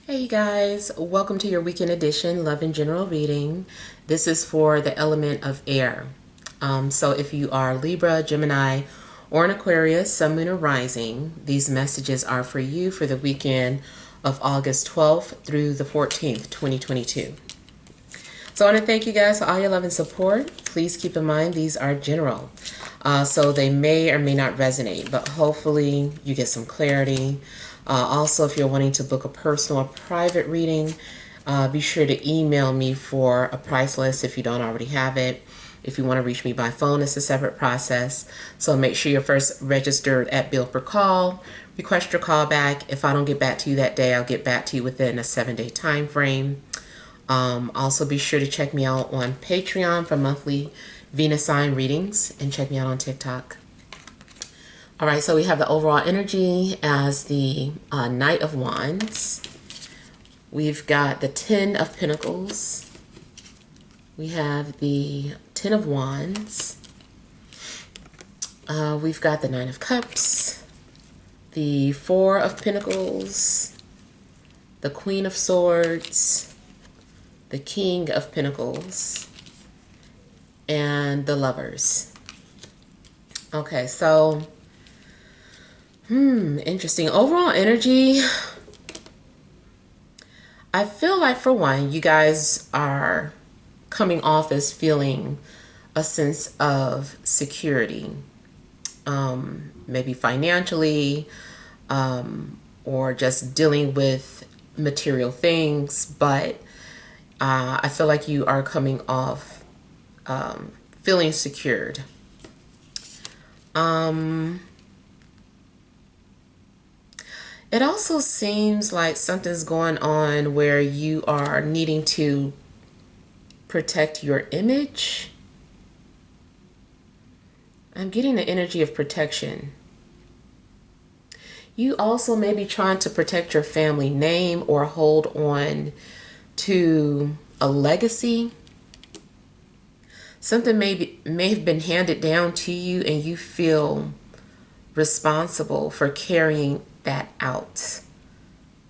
Hey guys, welcome to your weekend edition Love and General reading. This is for the element of air. So if you are Libra, Gemini, or an Aquarius, Sun, Moon, or Rising, these messages are for you for the weekend of August 12th through the 14th, 2022. So I want to thank you guys for all your love and support. Please keep in mind these are general. So they may or may not resonate, but hopefully you get some clarity. Also, if you're wanting to book a personal or private reading, be sure to email me for a price list if you don't already have it. If you want to reach me by phone, it's a separate process. So make sure you're first registered at Bill per Call. Request your call back. If I don't get back to you that day, I'll get back to you within a 7-day time frame. Also, be sure to check me out on Patreon for monthly Venus sign readings, and check me out on TikTok. All right, so we have the overall energy as the Knight of Wands. We've got the Ten of Pentacles. We have the Ten of Wands. We've got the Nine of Cups, the Four of Pentacles, the Queen of Swords, the King of Pentacles, and the Lovers. Okay, so interesting. Overall energy, I feel like for one, you guys are coming off as feeling a sense of security, maybe financially, or just dealing with material things, but I feel like you are coming off feeling secured. It also seems like something's going on where you are needing to protect your image. I'm getting the energy of protection. You also may be trying to protect your family name or hold on to a legacy. Something may have been handed down to you and you feel responsible for carrying that out.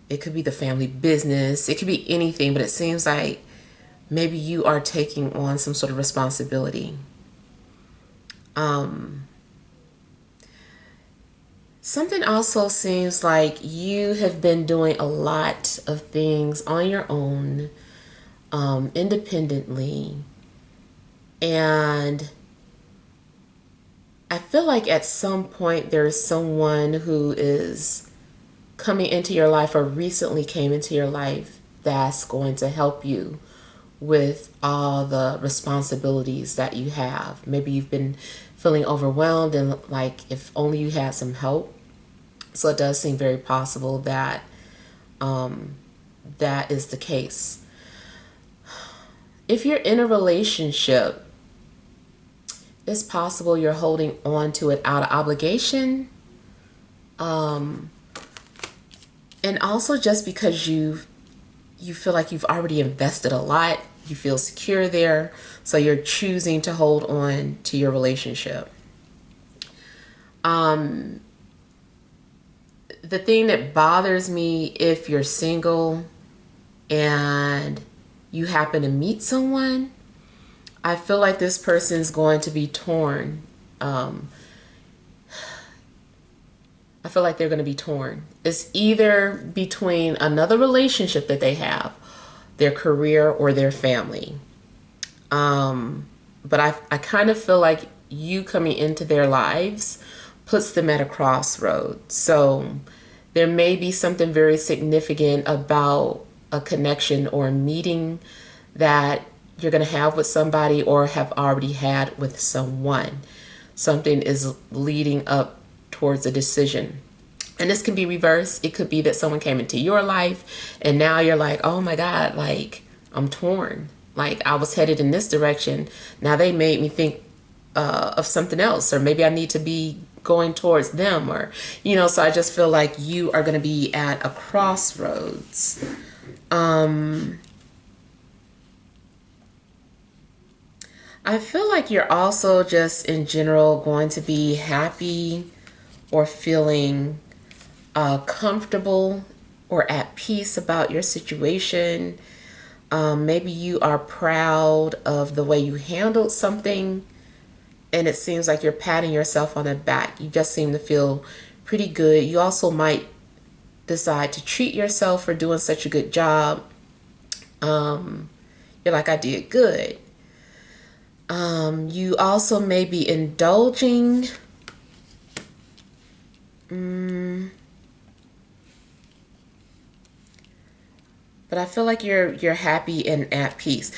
It could be the family business, it could be anything, but it seems like maybe you are taking on some sort of responsibility. Something also seems like you have been doing a lot of things on your own, independently, and I feel like at some point there's someone who is coming into your life or recently came into your life that's going to help you with all the responsibilities that you have. Maybe you've been feeling overwhelmed and like if only you had some help. So it does seem very possible that that is the case. If you're in a relationship, it's possible you're holding on to it out of obligation. And also just because you feel like you've already invested a lot, you feel secure there, so you're choosing to hold on to your relationship. The thing that bothers me, if you're single and you happen to meet someone, I feel like this person's going to be torn. I feel like they're going to be torn. It's either between another relationship that they have, their career, or their family. But I kind of feel like you coming into their lives puts them at a crossroad. So there may be something very significant about a connection or a meeting that you're going to have with somebody or have already had with someone. Something is leading up towards a decision. And this can be reversed. It could be that someone came into your life and now you're like, oh my God, like I'm torn. Like I was headed in this direction. Now they made me think of something else, or maybe I need to be going towards them, or, you know, so I just feel like you are going to be at a crossroads. I feel like you're also just in general going to be happy or feeling comfortable or at peace about your situation. Maybe you are proud of the way you handled something, and it seems like you're patting yourself on the back. You just seem to feel pretty good. You also might decide to treat yourself for doing such a good job. You're like, I did good. You also may be indulging. But I feel like you're happy and at peace.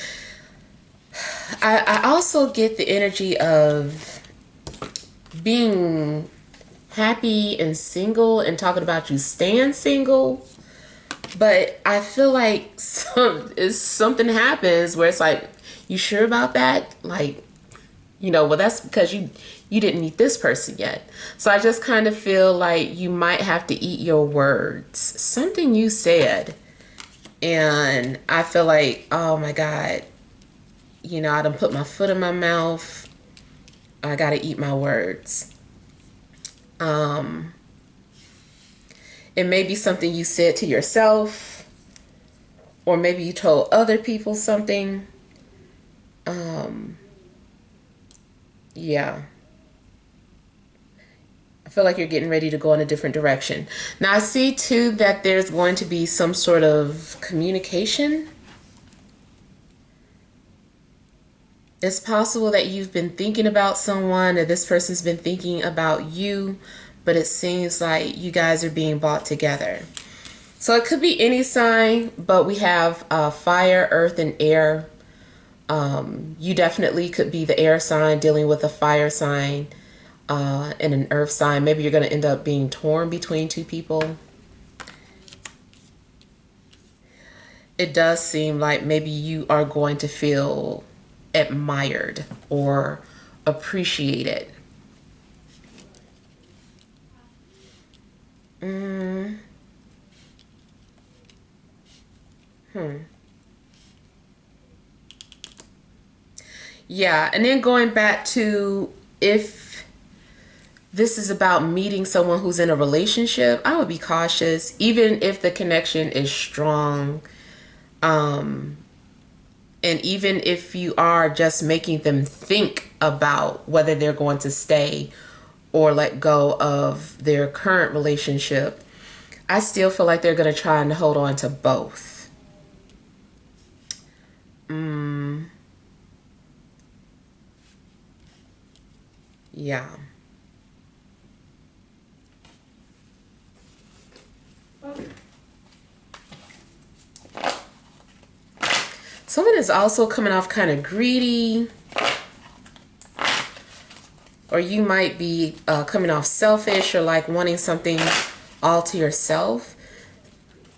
I also get the energy of being happy and single and talking about you staying single. But I feel like something happens where it's like, you sure about that? Like, well, that's because you didn't meet this person yet. So I just kind of feel like you might have to eat your words. Something you said, and I feel like, oh my God, I done put my foot in my mouth. I gotta eat my words. It may be something you said to yourself, or maybe you told other people something. Yeah. I feel like you're getting ready to go in a different direction. Now I see too that there's going to be some sort of communication. It's possible that you've been thinking about someone, or this person's been thinking about you, but it seems like you guys are being brought together. So it could be any sign, but we have fire, earth, and air. You definitely could be the air sign dealing with a fire sign and an earth sign. Maybe you're going to end up being torn between two people. It does seem like maybe you are going to feel admired or appreciated. Yeah, and then going back to, if this is about meeting someone who's in a relationship, I would be cautious, even if the connection is strong. And even if you are just making them think about whether they're going to stay or let go of their current relationship, I still feel like they're going to try and hold on to both. Yeah. Someone is also coming off kind of greedy, or you might be coming off selfish, or like wanting something all to yourself.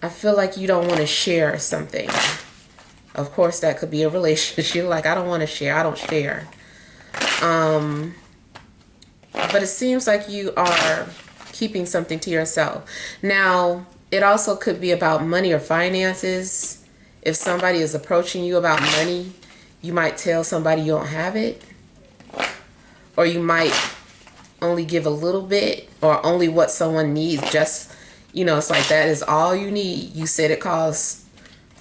I feel like you don't want to share something. Of course, that could be a relationship. Like, I don't want to share. I don't share. But it seems like you are keeping something to yourself. Now, it also could be about money or finances. If somebody is approaching you about money, you might tell somebody you don't have it. Or you might only give a little bit, or only what someone needs. Just, it's like, that is all you need. You said it costs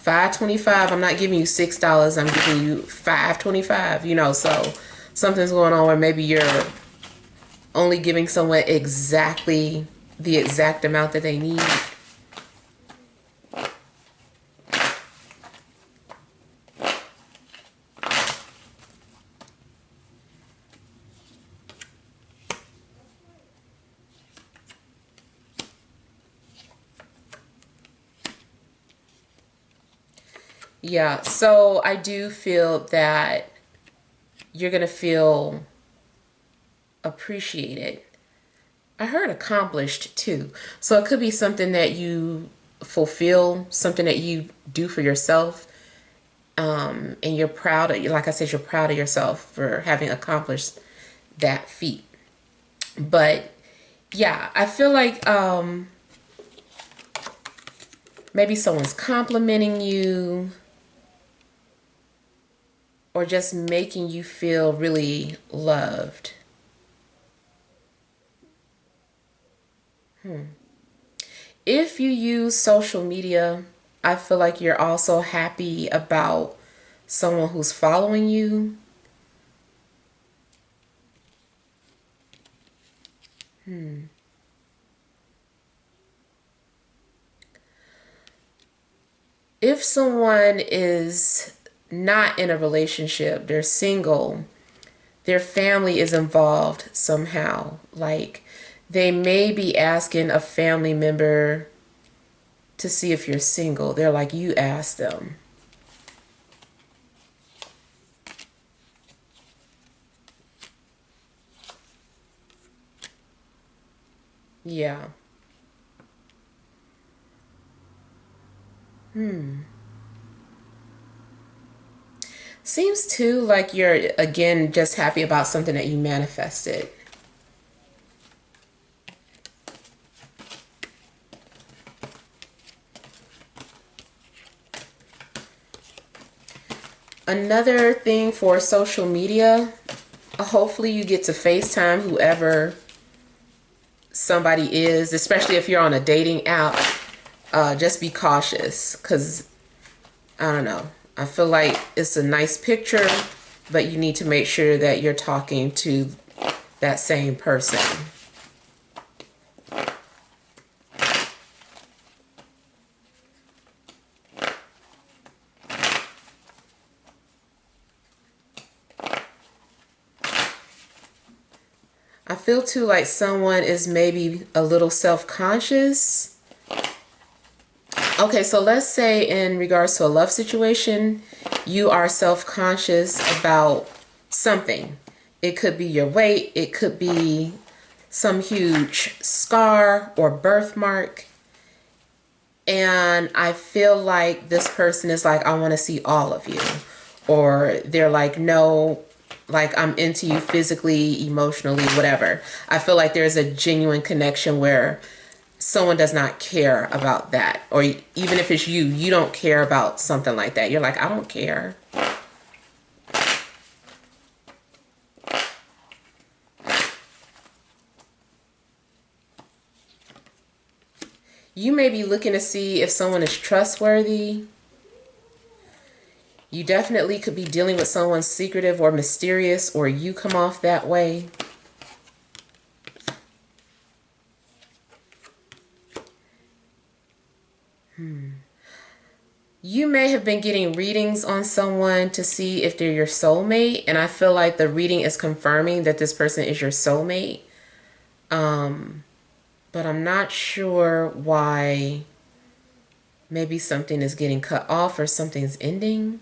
$5.25. I'm not giving you $6. I'm giving you $5.25. So something's going on where maybe you're only giving someone exactly the exact amount that they need. Yeah, so I do feel that you're going to feel appreciated. I heard accomplished too. So it could be something that you fulfill, something that you do for yourself. And you're proud of, like I said, you're proud of yourself for having accomplished that feat. But yeah, I feel like maybe someone's complimenting you, or just making you feel really loved. If you use social media, I feel like you're also happy about someone who's following you. If someone is not in a relationship, they're single, their family is involved somehow. Like they may be asking a family member to see if you're single. They're like, you ask them. Yeah. Seems too like you're, again, just happy about something that you manifested. Another thing for social media, hopefully you get to FaceTime whoever somebody is, especially if you're on a dating app. Just be cautious because, I don't know, I feel like it's a nice picture, but you need to make sure that you're talking to that same person. I feel too like someone is maybe a little self-conscious. Okay, so let's say in regards to a love situation, you are self-conscious about something. It could be your weight, it could be some huge scar or birthmark. And I feel like this person is like, I want to see all of you. Or they're like, no, like I'm into you physically, emotionally, whatever. I feel like there's a genuine connection where someone does not care about that. Or even if it's you, you don't care about something like that. You're like, I don't care. You may be looking to see if someone is trustworthy. You definitely could be dealing with someone secretive or mysterious, or you come off that way. You may have been getting readings on someone to see if they're your soulmate, and I feel like the reading is confirming that this person is your soulmate. But I'm not sure why maybe something is getting cut off or something's ending.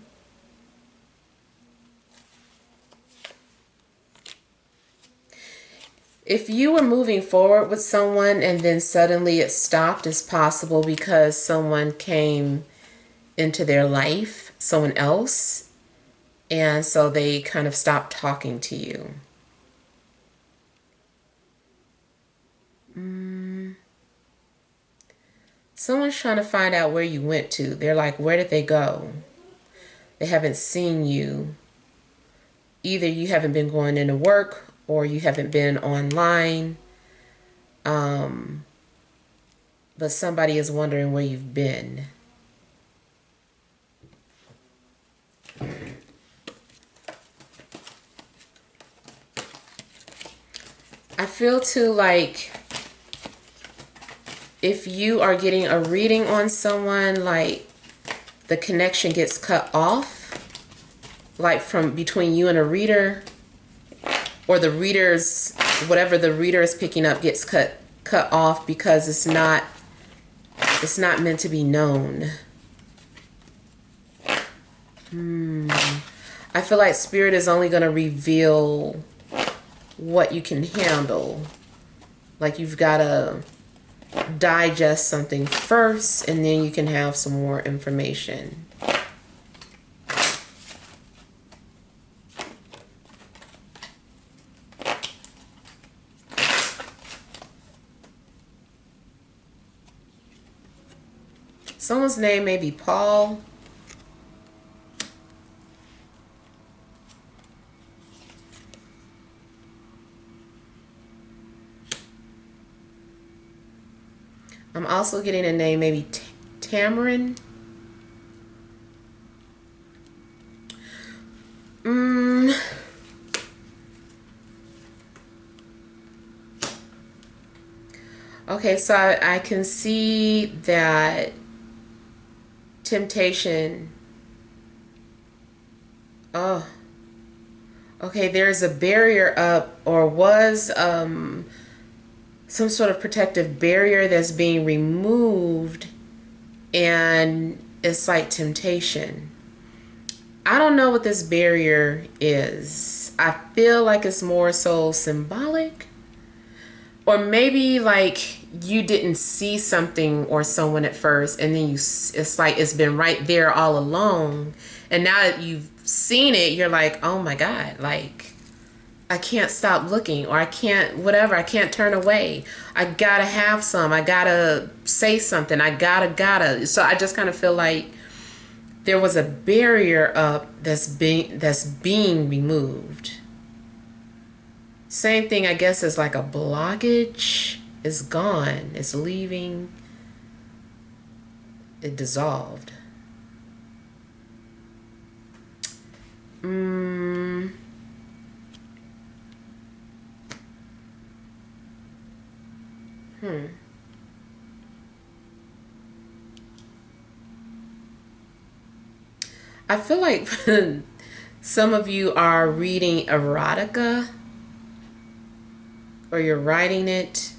If you were moving forward with someone and then suddenly it stopped, it's possible because someone came into their life, someone else, and so they kind of stopped talking to you. Someone's trying to find out where you went to. They're like, where did they go? They haven't seen you. Either you haven't been going into work or you haven't been online. But somebody is wondering where you've been. I feel too like if you are getting a reading on someone, like the connection gets cut off, like from between you and a reader, or the reader's, whatever the reader is picking up gets cut off because it's not meant to be known. I feel like spirit is only going to reveal what you can handle. Like you've got to digest something first and then you can have some more information. Someone's name may be Paul. I'm also getting a name, maybe Tamarin. Okay, so I can see that temptation. Oh, okay, there's a barrier up, or was some sort of protective barrier that's being removed, and it's like temptation. I don't know what this barrier is. I feel like it's more so symbolic, or maybe like you didn't see something or someone at first, and then it's like it's been right there all along, and now that you've seen it, you're like, oh my God, like I can't stop looking, or I can't, whatever, I can't turn away. I gotta have some, I gotta say something, I gotta. So I just kind of feel like there was a barrier up that's being removed. Same thing, I guess, as like a blockage is gone, it's leaving, it dissolved. I feel like some of you are reading erotica, or you're writing it.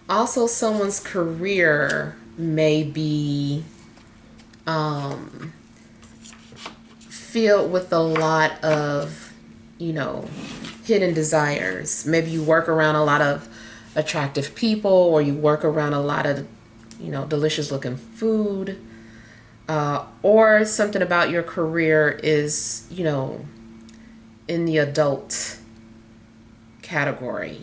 Also, someone's career may be filled with a lot of, hidden desires. Maybe you work around a lot of attractive people, or you work around a lot of, delicious looking food. Or something about your career is, in the adult category.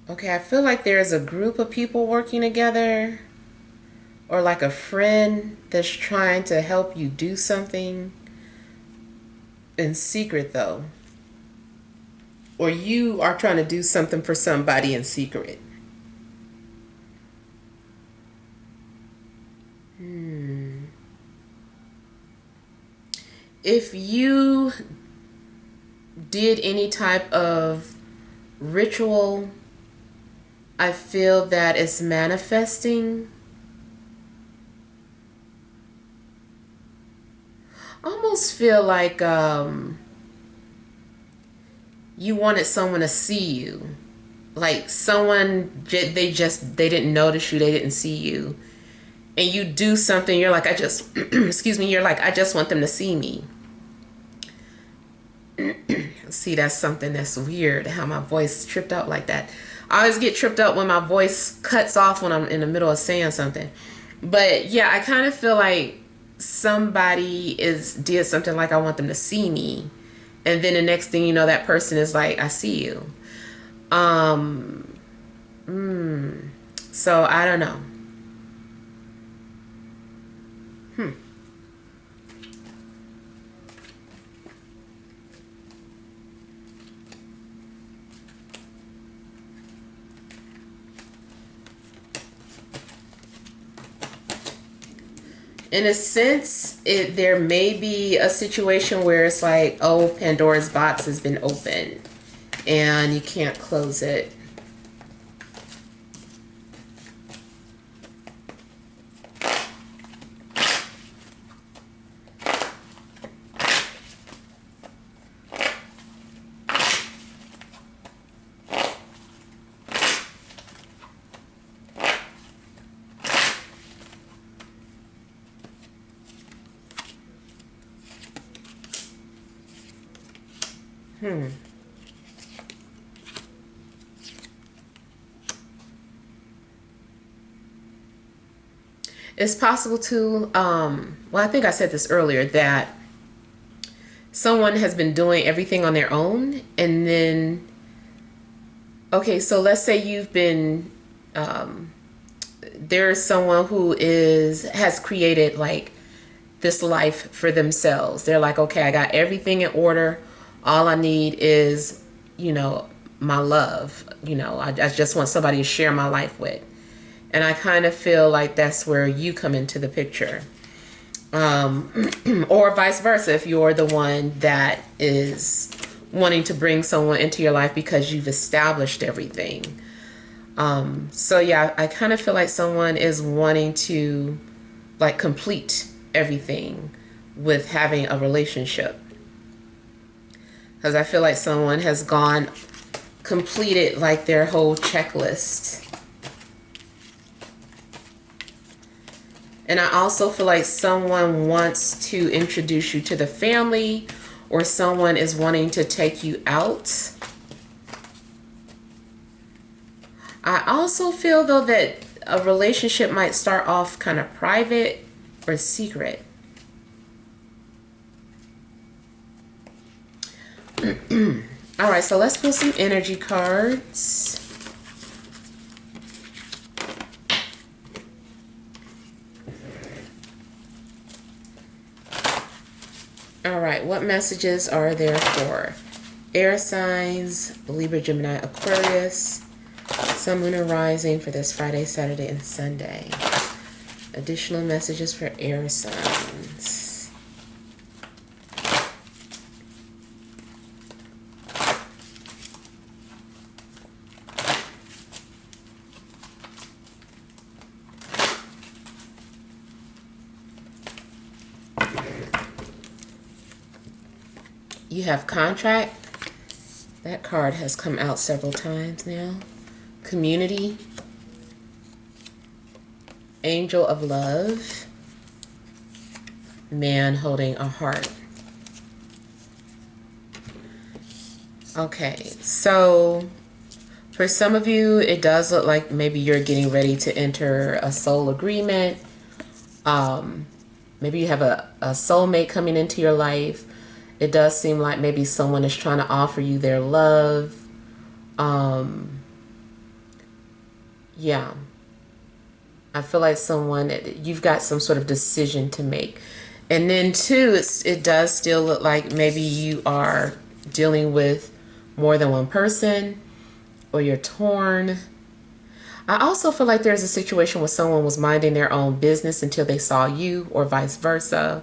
Okay, I feel like there's a group of people working together, or like a friend that's trying to help you do something in secret, though. Or you are trying to do something for somebody in secret. If you did any type of ritual, I feel that it's manifesting. Almost feel like you wanted someone to see you. Like someone, they didn't notice you, they didn't see you. And you do something, you're like, I just, excuse me, you're like, I just want them to see me. See, that's something that's weird, how my voice tripped out like that. I always get tripped up when my voice cuts off when I'm in the middle of saying something. But yeah, I kind of feel like somebody did something like, I want them to see me. And then the next thing you know, that person is like, I see you. So I don't know. In a sense, there may be a situation where it's like, oh, Pandora's box has been opened and you can't close it. It's possible to, well, I think I said this earlier, that someone has been doing everything on their own, and then, okay, so let's say you've been, there's someone who has created like this life for themselves. They're like, okay, I got everything in order. All I need is, my love. I just want somebody to share my life with. And I kind of feel like that's where you come into the picture. Or vice versa, if you're the one that is wanting to bring someone into your life because you've established everything. So yeah, I kind of feel like someone is wanting to like complete everything with having a relationship. Because I feel like someone has completed like their whole checklist. And I also feel like someone wants to introduce you to the family, or someone is wanting to take you out. I also feel though that a relationship might start off kind of private or secret. All right, so let's pull some energy cards. All right, what messages are there for air signs, Libra, Gemini, Aquarius, Sun, Moon, and Rising for this Friday, Saturday, and Sunday? Additional messages for air signs. You have contract. That card has come out several times now. Community. Angel of love. Man holding a heart. Okay, so for some of you, it does look like maybe you're getting ready to enter a soul agreement. Maybe you have a soulmate coming into your life. It does seem like maybe someone is trying to offer you their love. Yeah. I feel like you've got some sort of decision to make. And then too, it does still look like maybe you are dealing with more than one person, or you're torn. I also feel like there's a situation where someone was minding their own business until they saw you, or vice versa.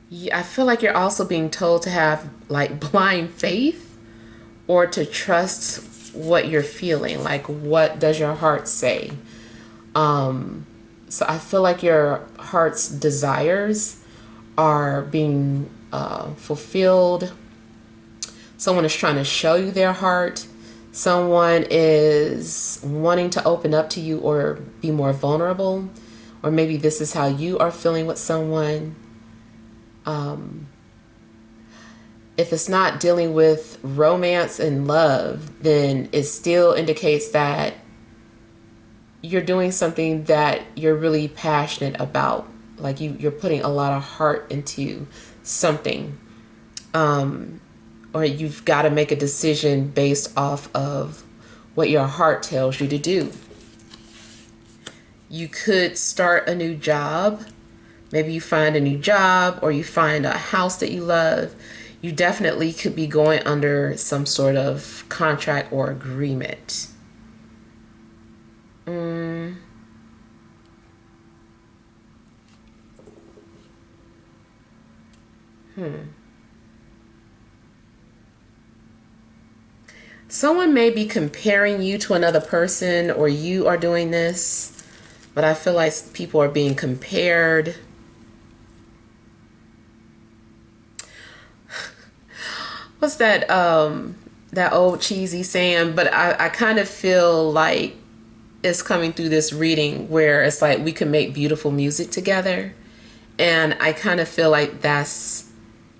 Yeah, I feel like you're also being told to have like blind faith, or to trust what you're feeling. Like, what does your heart say? So I feel like your heart's desires are being fulfilled. Someone is trying to show you their heart. Someone is wanting to open up to you or be more vulnerable. Or maybe this is how you are feeling with someone. If it's not dealing with romance and love, then it still indicates that you're doing something that you're really passionate about. Like you're putting a lot of heart into something. Or you've got to make a decision based off of what your heart tells you to do. You could start a new job. Maybe you find a new job, or you find a house that you love. You definitely could be going under some sort of contract or agreement. Someone may be comparing you to another person, or you are doing this, but I feel like people are being compared. What's that old cheesy saying? But I kind of feel like it's coming through this reading where it's like we can make beautiful music together. And I kind of feel like that's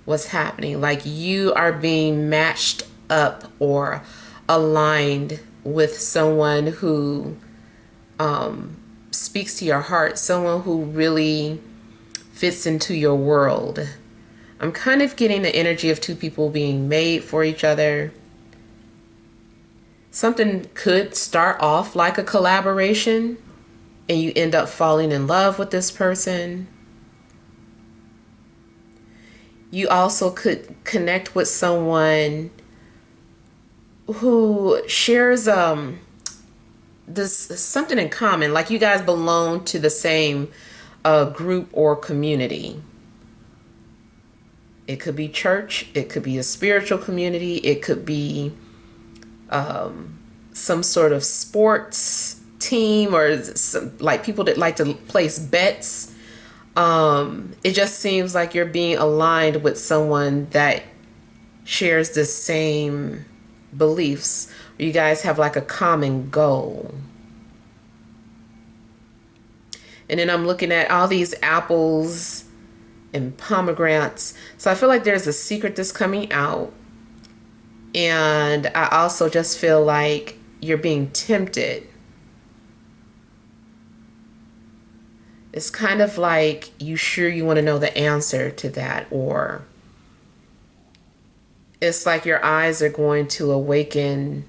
what's happening. Like you are being matched up or aligned with someone who speaks to your heart, someone who really fits into your world. I'm kind of getting the energy of two people being made for each other. Something could start off like a collaboration and you end up falling in love with this person. You also could connect with someone who shares this something in common, like you guys belong to the same group or community. It could be church, it could be a spiritual community, it could be some sort of sports team, or some, like people that like to place bets. It just seems like you're being aligned with someone that shares the same beliefs. You guys have like a common goal. And then I'm looking at all these apples and pomegranates. So I feel like there's a secret that's coming out. And I also just feel like you're being tempted. It's kind of like you want to know the answer to that, or it's like your eyes are going to awaken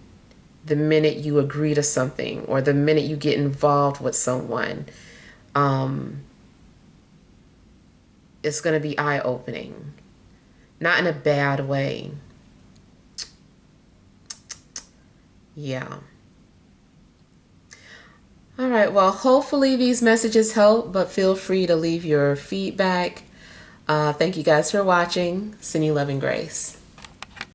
the minute you agree to something, or the minute you get involved with someone. It's going to be eye-opening, not in a bad way. Yeah. All right, well, hopefully these messages help, but feel free to leave your feedback. Thank you guys for watching. Send you love and grace.